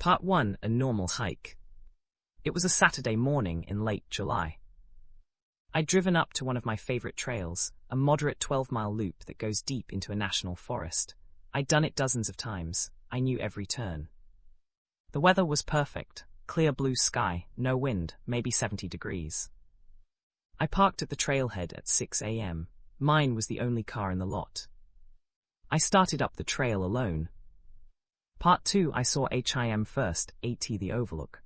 Part 1: A Normal Hike. It was a Saturday morning in late July. I'd driven up to one of my favorite trails, a moderate 12-mile loop that goes deep into a national forest. I'd done it dozens of times. I knew every turn. The weather was perfect, clear blue sky, no wind, maybe 70 degrees. I parked at the trailhead at 6 a.m. Mine was the only car in the lot. I started up the trail alone. Part 2: I saw HIM first, AT the overlook.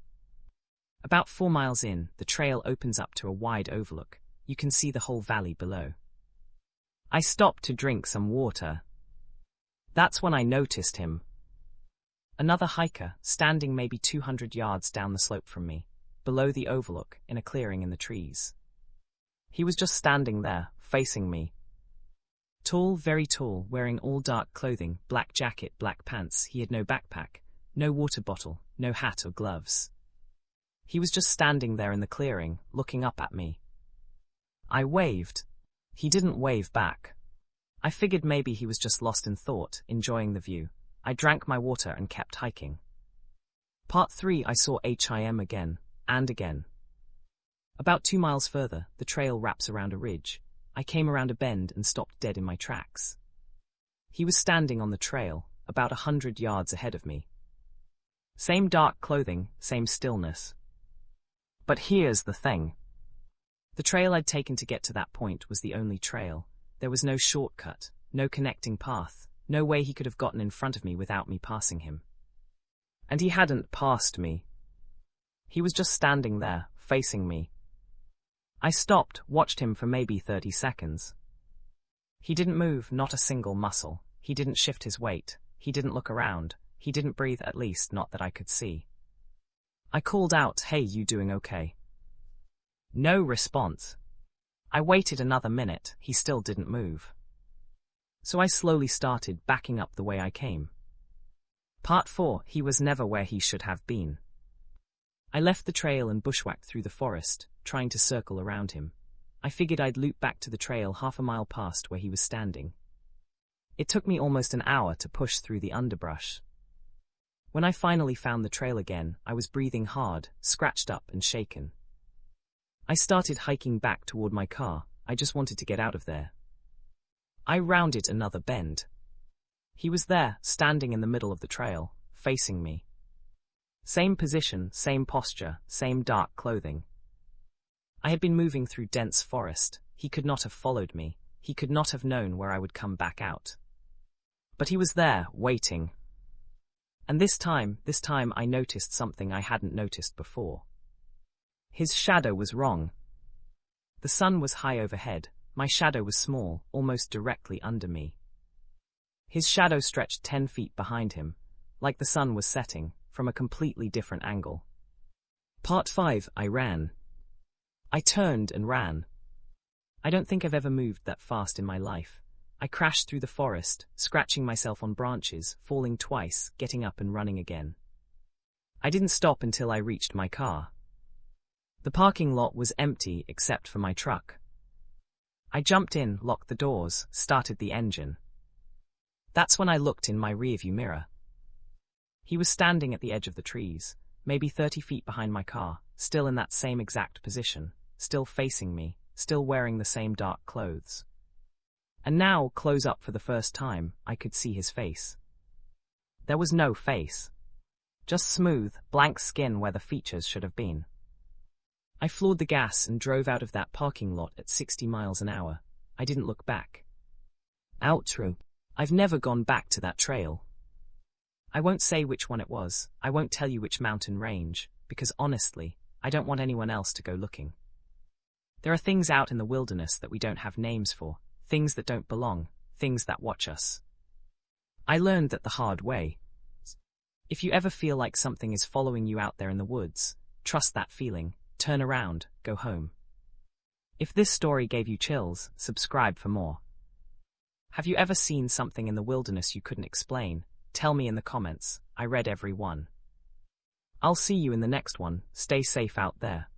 About 4 miles in, the trail opens up to a wide overlook. You can see the whole valley below. I stopped to drink some water. That's when I noticed him. Another hiker, standing maybe 200 yards down the slope from me, below the overlook, in a clearing in the trees. He was just standing there, facing me. Tall, very tall, wearing all dark clothing, black jacket, black pants. He had no backpack, no water bottle, no hat or gloves. He was just standing there in the clearing, looking up at me. I waved. He didn't wave back. I figured maybe he was just lost in thought, enjoying the view. I drank my water and kept hiking. Part 3: I saw HIM again, and again. About 2 miles further, the trail wraps around a ridge. I came around a bend and stopped dead in my tracks. He was standing on the trail, about 100 yards ahead of me. Same dark clothing, same stillness. But here's the thing. The trail I'd taken to get to that point was the only trail. There was no shortcut, no connecting path, no way he could have gotten in front of me without me passing him. And he hadn't passed me. He was just standing there, facing me. I stopped, watched him for maybe 30 seconds. He didn't move, not a single muscle. He didn't shift his weight. He didn't look around. He didn't breathe, at least not that I could see. I called out, "Hey, you doing okay?" No response. I waited another minute. He still didn't move. So I slowly started backing up the way I came. Part 4: He was never where he should have been. I left the trail and bushwhacked through the forest, trying to circle around him. I figured I'd loop back to the trail half a mile past where he was standing. It took me almost an hour to push through the underbrush. When I finally found the trail again, I was breathing hard, scratched up and shaken. I started hiking back toward my car. I just wanted to get out of there. I rounded another bend. He was there, standing in the middle of the trail, facing me. Same position, same posture, same dark clothing. I had been moving through dense forest. He could not have followed me. He could not have known where I would come back out. But he was there, waiting. And this time I noticed something I hadn't noticed before. His shadow was wrong. The sun was high overhead. My shadow was small, almost directly under me. His shadow stretched 10 feet behind him, like the sun was setting, from a completely different angle. Part 5: I ran. I turned and ran. I don't think I've ever moved that fast in my life. I crashed through the forest, scratching myself on branches, falling twice, getting up and running again. I didn't stop until I reached my car. The parking lot was empty except for my truck. I jumped in, locked the doors, started the engine. That's when I looked in my rearview mirror. He was standing at the edge of the trees, maybe 30 feet behind my car, still in that same exact position, still facing me, still wearing the same dark clothes. And now, close up for the first time, I could see his face. There was no face. Just smooth, blank skin where the features should have been. I floored the gas and drove out of that parking lot at 60 miles an hour. I didn't look back. Outro. I've never gone back to that trail. I won't say which one it was. I won't tell you which mountain range, because honestly, I don't want anyone else to go looking. There are things out in the wilderness that we don't have names for, things that don't belong, things that watch us. I learned that the hard way. If you ever feel like something is following you out there in the woods, trust that feeling, turn around, go home. If this story gave you chills, subscribe for more. Have you ever seen something in the wilderness you couldn't explain? Tell me in the comments. I read every one. I'll see you in the next one. Stay safe out there.